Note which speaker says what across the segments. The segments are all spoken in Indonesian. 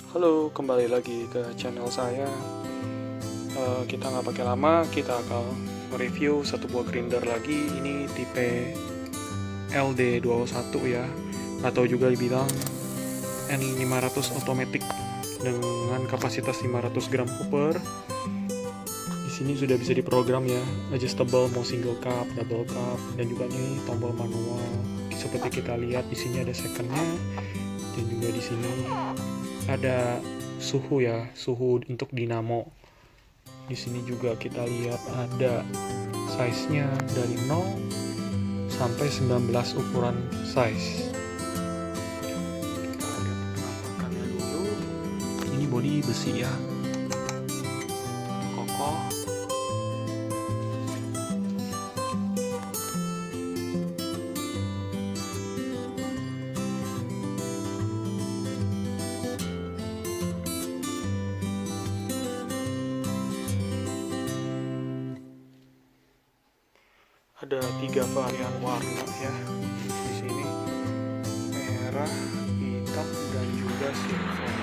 Speaker 1: Halo, kembali lagi ke channel saya. Kita nggak pakai lama, kita akan mereview satu buah grinder lagi. Ini tipe LD21 ya, atau juga dibilang N500 automatic dengan kapasitas 500 gram copper. Di sini sudah bisa diprogram ya, adjustable mau single cup, double cup, dan juga ini tombol manual. Seperti kita lihat di sini ada secondnya, dan juga di sini ada suhu ya, suhu untuk dinamo. Di sini juga kita lihat ada size-nya dari 0 sampai 19 ukuran size. Kita lihat penampakannya dulu. Ini bodi besi ya, kokoh. Ada 3 varian warna ya di sini, merah, hitam, dan juga silver.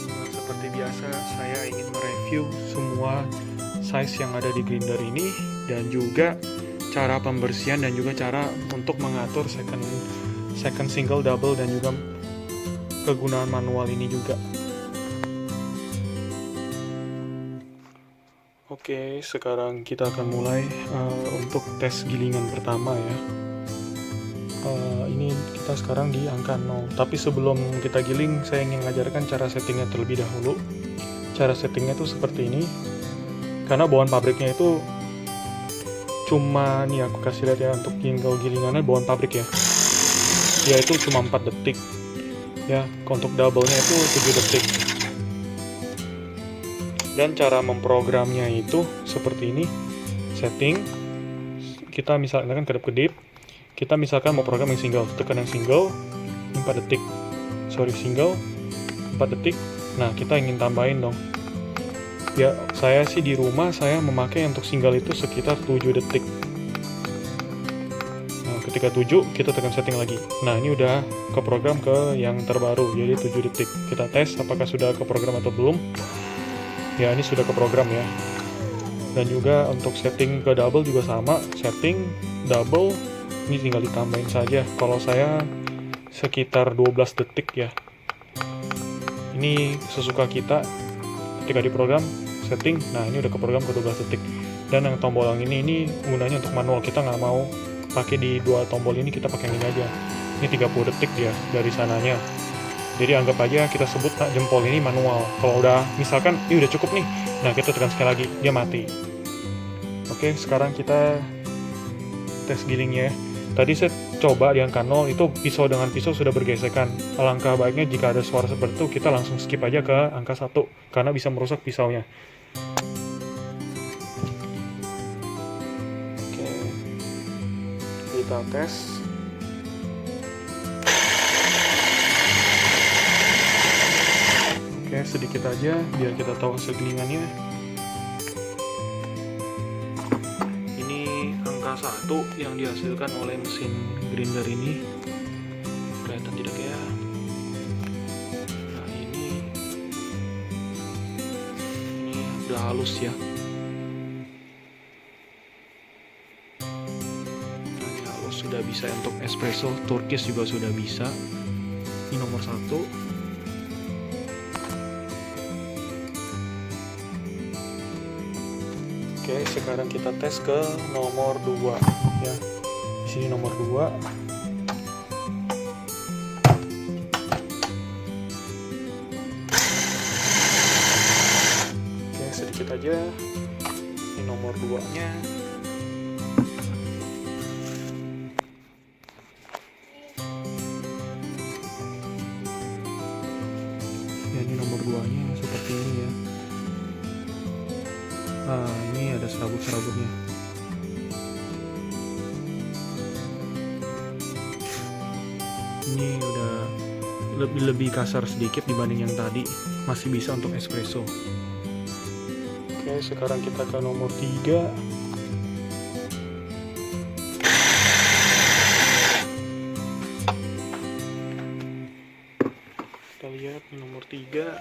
Speaker 1: Nah, seperti biasa saya ingin mereview semua size yang ada di grinder ini, dan juga cara pembersihan dan juga cara untuk mengatur second single, double, dan juga kegunaan manual ini juga. Oke, sekarang kita akan mulai untuk tes gilingan pertama ya. Ini kita sekarang di angka 0. Tapi sebelum kita giling, saya ingin mengajarkan cara settingnya terlebih dahulu. Cara settingnya itu seperti ini. Karena bawaan pabriknya itu cuma nih, aku kasih lihat ya, untuk gilingannya bawaan pabrik ya. Yaitu cuma 4 detik. Ya, untuk double-nya itu 7 detik. Dan cara memprogramnya itu seperti ini. Setting, kita misalkan kedip-kedip, kita misalkan mau program yang single, tekan yang single 4 detik, single 4 detik. Nah, kita ingin tambahin dong ya, saya sih di rumah saya memakai untuk single itu sekitar 7 detik. Nah, ketika 7 kita tekan setting lagi. Nah, ini udah ke program ke yang terbaru, jadi 7 detik. Kita tes apakah sudah ke program atau belum. Ya, ini sudah ke program ya. Dan juga untuk setting ke double juga sama, setting double ini tinggal ditambahin saja. Kalau saya sekitar 12 detik ya. Ini sesuka kita ketika di program setting. Nah, ini udah ke program ke 12 detik. Dan yang tombol yang ini gunanya untuk manual, kita nggak mau pakai di dua tombol ini, kita pakai yang ini aja. Ini 30 detik ya dari sananya. Jadi anggap aja kita sebut jempol ini manual. Kalau udah misalkan ini udah cukup nih, nah kita tekan sekali lagi, dia mati. Oke, sekarang kita tes gilingnya. Tadi saya coba di angka 0, itu pisau dengan pisau sudah bergesekan. Alangkah baiknya jika ada suara seperti itu, kita langsung skip aja ke angka 1, karena bisa merusak pisaunya. Oke, kita tes. Oke, sedikit aja biar kita tahu hasil gilingannya. Ini angka 1 yang dihasilkan oleh mesin grinder ini. Kelihatan tidak ya? Nah, ini udah halus ya. Nah, ini halus, sudah bisa untuk espresso, turkis juga sudah bisa. Ini nomor 1. Oke, sekarang kita tes ke nomor 2 ya. Di sini nomor 2. Oke, sedikit aja. Ini nomor 2-nya. Ya, ini nomor 2-nya seperti ini ya. Nah, ini ada serabut-serabutnya. Ini udah lebih kasar sedikit dibanding yang tadi. Masih bisa untuk espresso. Oke, sekarang kita ke nomor 3. lihat nomor 3.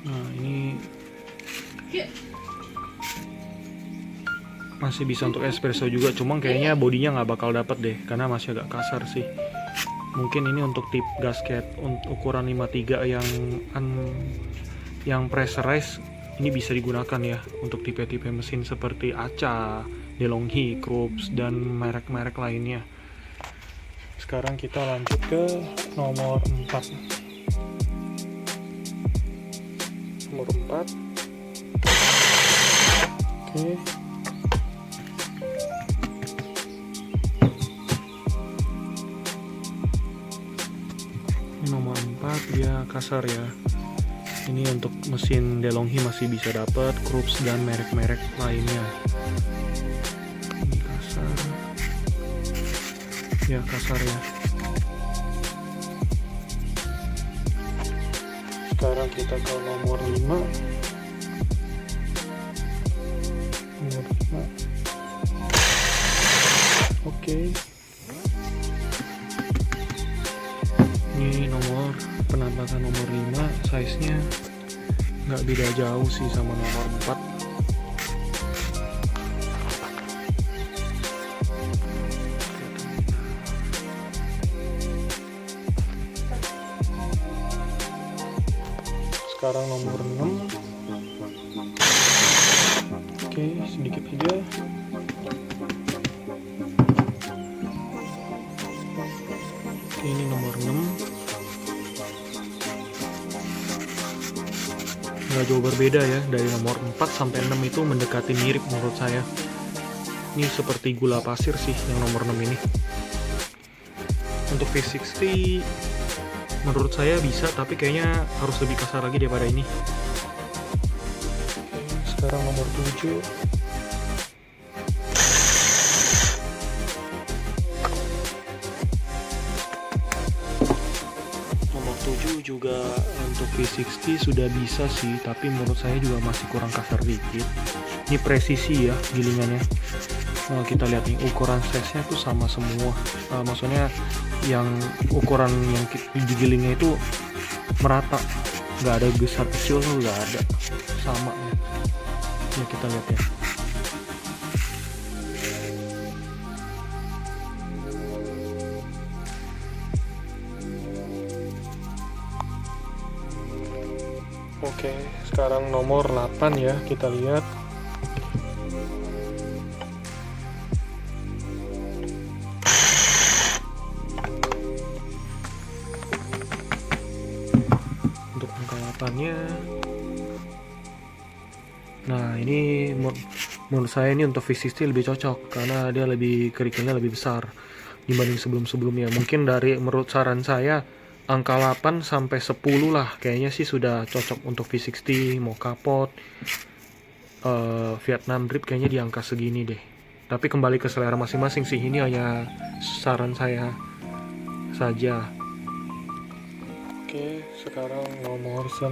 Speaker 1: Nah, ini masih bisa untuk espresso juga, cuma kayaknya bodinya nggak bakal dapet deh karena masih agak kasar sih. Mungkin ini untuk tip gasket untuk ukuran 53 yang pressurized, ini bisa digunakan ya untuk tipe-tipe mesin seperti Aca, DeLonghi, Krups, dan merek-merek lainnya. Sekarang kita lanjut ke nomor 4. Nomor 4. Oke. Ini nomor 4, dia kasar ya. Ini untuk mesin DeLonghi masih bisa dapat, Krups dan merek-merek lainnya. Ini kasar. Ya, kasar ya. Sekarang kita ke nomor 5. Nomor 5. Oke. Ini nomor penampakan nomor 5, size-nya nggak beda jauh sih sama nomor 4. Sekarang nomor 6. Oke, sedikit aja. Oke, ini nomor 6. Nggak jauh berbeda ya, dari nomor 4 sampai 6 itu mendekati mirip menurut saya. Ini seperti gula pasir sih yang nomor 6 ini. Untuk V60 menurut saya bisa, tapi kayaknya harus lebih kasar lagi daripada ini. Sekarang nomor 7. Nomor 7 juga untuk V60 sudah bisa sih, tapi menurut saya juga masih kurang kasar dikit. Ini presisi ya gilingannya. Nah, kita lihat nih ukuran size-nya tuh sama semua. Maksudnya yang ukuran yang digilingnya itu merata, nggak ada besar kecil tuh, nggak ada, sama ya. Ya kita lihat ya. Oke, sekarang nomor 8 ya, kita lihat. Untuk angka 8-nya. Nah, ini menurut saya ini untuk V60 lebih cocok karena dia lebih kerikilnya lebih besar dibanding sebelum-sebelumnya. Mungkin menurut saran saya angka 8 sampai 10 lah kayaknya sih sudah cocok untuk V60. Mau kapot Vietnam Drip kayaknya di angka segini deh. Tapi kembali ke selera masing-masing sih, ini hanya saran saya saja. Oke, sekarang nomor 9.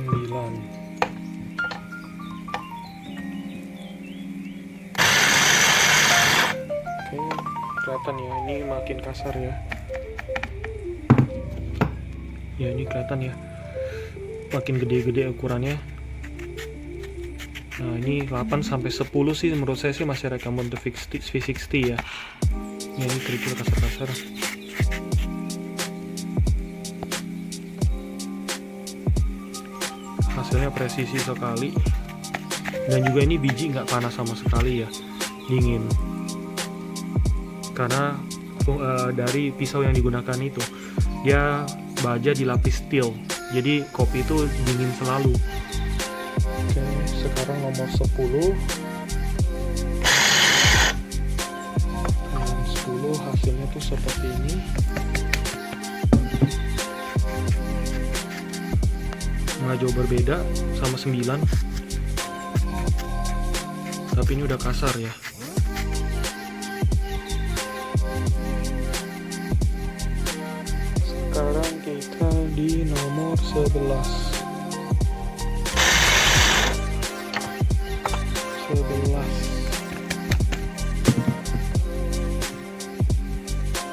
Speaker 1: Kelihatan ya, ini makin kasar ya. Ya, ini kelihatan ya, makin gede-gede ukurannya. Nah, ini 8 sampai 10 sih menurut saya sih masih recommend untuk V60 ya. Ini kerikil kasar-kasar. Hasilnya presisi sekali. Dan juga ini biji nggak panas sama sekali ya, dingin. Karena dari pisau yang digunakan itu dia baja dilapis steel, jadi kopi itu dingin selalu. Oke, sekarang nomor 10. 10 hasilnya tuh seperti ini. Nggak jauh berbeda sama 9, tapi ini udah kasar ya. Sekarang kita di nomor 11.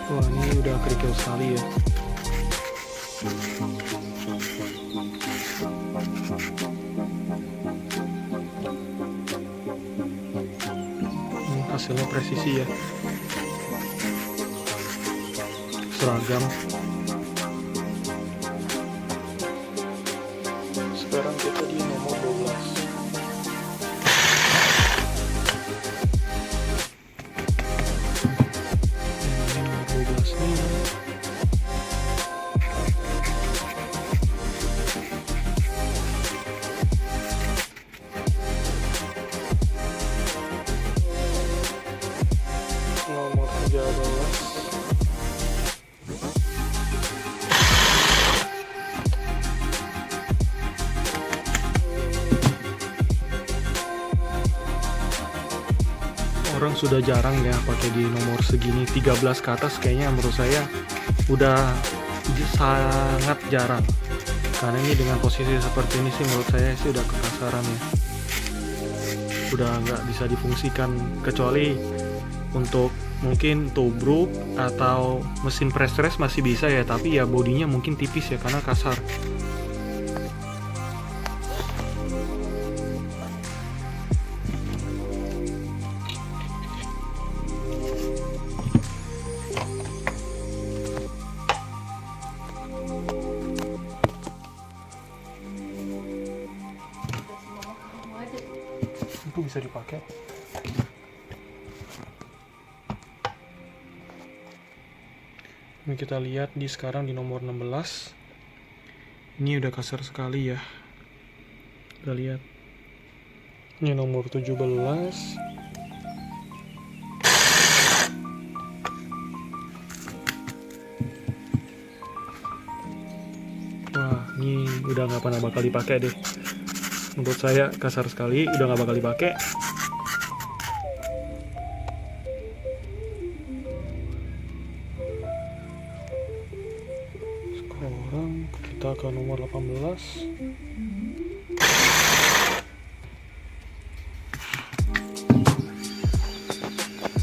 Speaker 1: Wah, ini udah udah kerikil sekali ya. Hasilnya presisi ya, seragam. Sekarang kita di nomor 12. Ini nomor 12 nih. Nomor 13. Orang sudah jarang ya pakai di nomor segini, 13 ke atas kayaknya menurut saya udah sangat jarang. Karena ini dengan posisi seperti ini sih menurut saya sih udah kekasaran ya. Udah nggak bisa difungsikan, kecuali untuk mungkin tubruk atau mesin press rest masih bisa ya, tapi ya bodinya mungkin tipis ya karena kasar. Itu bisa dipakai. Ini kita lihat sekarang di nomor 16. Ini udah kasar sekali ya. Kita lihat. Ini nomor 17. Wah, ini udah nggak pernah bakal dipakai deh. Menurut saya kasar sekali, udah nggak bakal dipakai. Sekarang kita ke nomor 18.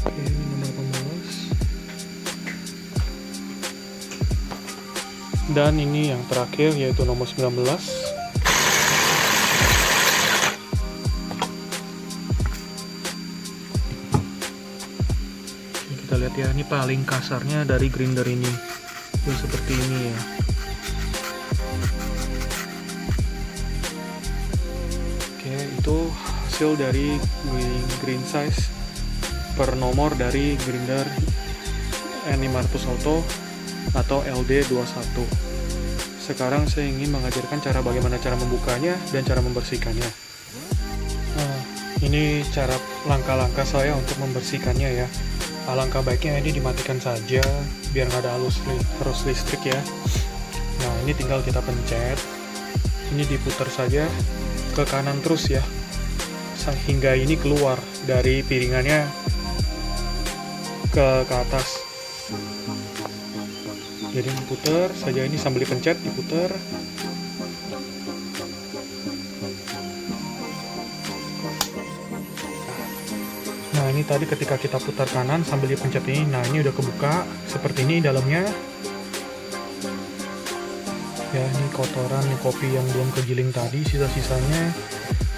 Speaker 1: Oke, ini nomor 18. Dan ini yang terakhir yaitu nomor 19. Kita lihat ya, ini paling kasarnya dari grinder ini tuh seperti ini ya. Oke, itu hasil dari green size per nomor dari grinder N500 Auto atau LD21. Sekarang saya ingin mengajarkan bagaimana cara membukanya dan cara membersihkannya. Nah, ini cara langkah-langkah saya untuk membersihkannya ya. Alangkah baiknya ini dimatikan saja biar nggak ada arus listrik ya. Nah, ini tinggal kita pencet, ini diputar saja ke kanan terus ya, hingga ini keluar dari piringannya ke atas. Jadi diputar saja ini sambil dipencet, diputar. Nah, ini tadi ketika kita putar kanan sambil dipencet ini, nah ini udah kebuka seperti ini dalamnya. Ya, ini kotoran kopi yang belum kegiling tadi, sisa-sisanya.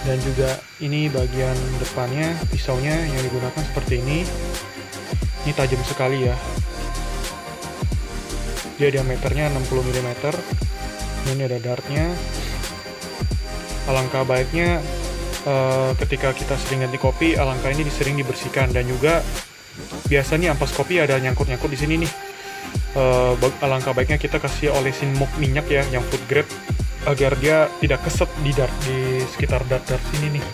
Speaker 1: Dan juga ini bagian depannya, pisaunya yang digunakan seperti ini. Ini tajam sekali ya. Dia diameternya 60 mm. Ini ada dartnya. Alangkah baiknya ketika kita sering ganti kopi, alangkah ini sering dibersihkan. Dan juga biasanya ampas kopi ada nyangkut-nyangkut di sini nih. Alangkah baiknya kita kasih olesin mop minyak ya, yang food grade, agar dia tidak keset di sekitar dart sini nih.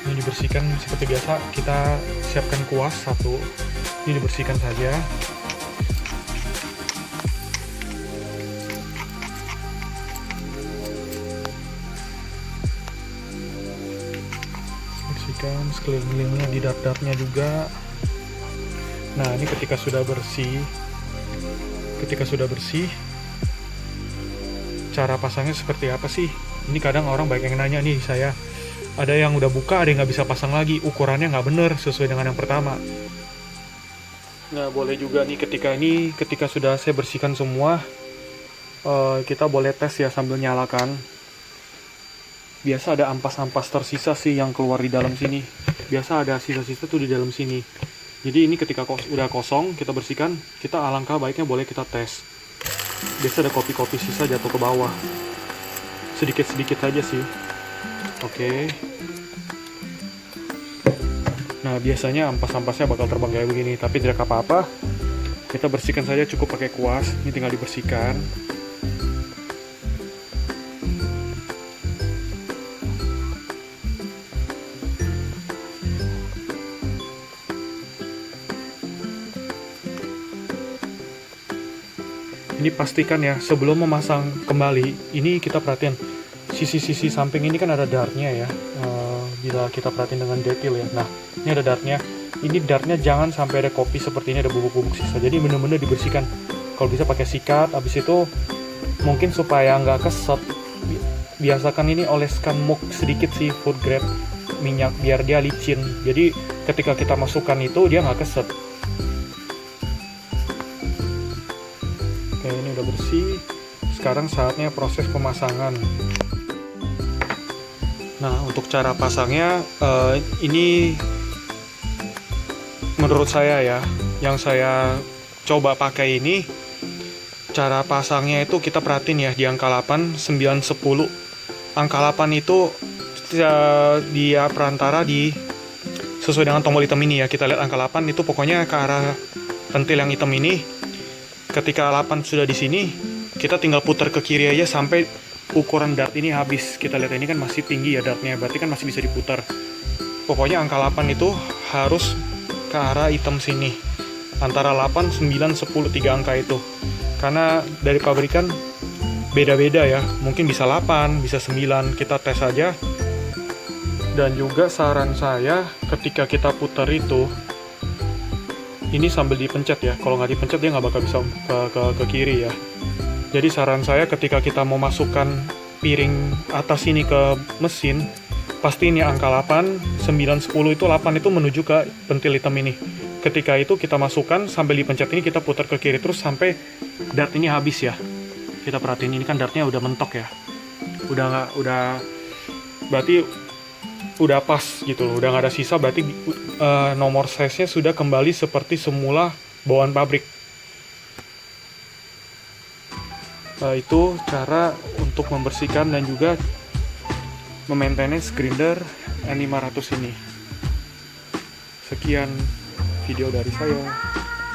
Speaker 1: Ini dibersihkan seperti biasa, kita siapkan kuas satu. Ini dibersihkan saja. Bersihkan sekeliling-kelilingnya, di dart-dartnya juga. Nah, ini ketika sudah bersih, cara pasangnya seperti apa sih? Ini kadang orang banyak yang nanya nih, saya ada yang udah buka, ada yang nggak bisa pasang lagi, ukurannya nggak bener sesuai dengan yang pertama. Nah, boleh juga nih ketika sudah saya bersihkan semua, kita boleh tes ya sambil nyalakan. Biasa ada ampas-ampas tersisa sih yang keluar di dalam sini. Biasa ada sisa-sisa tuh di dalam sini. Jadi ini ketika udah kosong, kita bersihkan, kita alangkah baiknya boleh kita tes. Biasa ada kopi-kopi sisa jatuh ke bawah. Sedikit-sedikit aja sih. Oke. Nah, biasanya ampas-ampasnya bakal terbang kayak begini, tapi tidak apa-apa. Kita bersihkan saja, cukup pakai kuas. Ini tinggal dibersihkan. Ini pastikan ya, sebelum memasang kembali, ini kita perhatian sisi-sisi samping ini kan ada dartnya ya. Bila kita perhatiin dengan detail ya. Nah, ini ada dartnya. Ini dartnya jangan sampai ada kopi seperti ini, ada bubuk-bubuk sisa. Jadi benar-benar dibersihkan. Kalau bisa pakai sikat. Habis itu mungkin supaya nggak keset, biasakan ini oleskan muk sedikit sih, food grade minyak biar dia licin. Jadi ketika kita masukkan itu dia nggak keset. Oke, ini udah bersih. Sekarang saatnya proses pemasangan. Nah, untuk cara pasangnya, ini menurut saya ya, yang saya coba pakai ini, cara pasangnya itu kita perhatiin ya, di angka 8, 9, 10. Angka 8 itu dia perantara di sesuai dengan tombol hitam ini ya. Kita lihat angka 8 itu pokoknya ke arah pentil yang hitam ini. Ketika 8 sudah di sini, kita tinggal putar ke kiri aja sampai ukuran dart ini habis. Kita lihat ini kan masih tinggi ya dartnya, berarti kan masih bisa diputar. Pokoknya angka 8 itu harus ke arah hitam sini. Antara 8, 9, 10, 3 angka itu. Karena dari pabrikan beda-beda ya. Mungkin bisa 8, bisa 9, kita tes aja. Dan juga saran saya ketika kita putar itu, ini sambil dipencet ya. Kalau nggak dipencet dia nggak bakal bisa ke kiri ya. Jadi saran saya ketika kita mau masukkan piring atas ini ke mesin, pasti ini angka 8, 9, 10 itu 8 itu menuju ke pentil hitam ini. Ketika itu kita masukkan sambil dipencet ini, kita putar ke kiri terus sampai dart ini habis ya. Kita perhatiin ini kan dartnya udah mentok ya. Berarti udah pas gitu loh, udah nggak ada sisa, berarti nomor size-nya sudah kembali seperti semula bawaan pabrik. Itu cara untuk membersihkan dan juga memaintenance grinder N500 ini. Sekian video dari saya.